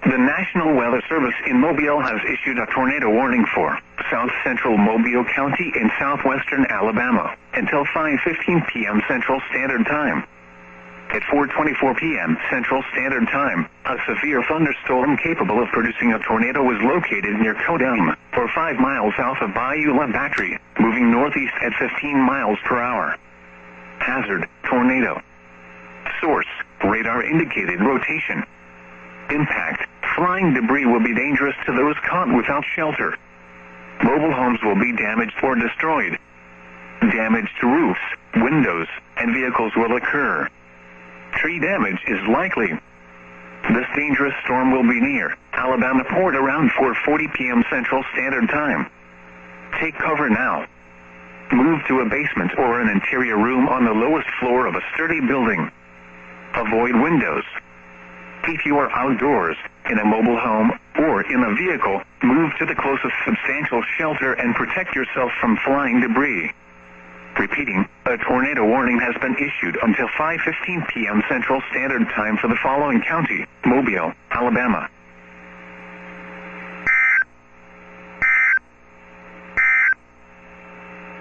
The National Weather Service in Mobile has issued a tornado warning for south central Mobile County in southwestern Alabama until 5:15 p.m. Central Standard Time. At 4:24 p.m. Central Standard Time, a severe thunderstorm capable of producing a tornado was located near Kodam, or 5 miles south of Bayou La Battery, moving northeast at 15 miles per hour. Hazard, tornado. Source, radar indicated rotation. Impact, flying debris will be dangerous to those caught without shelter. Mobile homes will be damaged or destroyed. Damage to roofs, windows, and vehicles will occur. Tree damage is likely. This dangerous storm will be near Alabama Port around 4:40 p.m. Central Standard Time. Take cover now. Move to a basement or an interior room on the lowest floor of a sturdy building. Avoid windows. If you are outdoors, in a mobile home, or in a vehicle, move to the closest substantial shelter and protect yourself from flying debris. Repeating, a tornado warning has been issued until 5:15 p.m. Central Standard Time for the following county: Mobile, Alabama,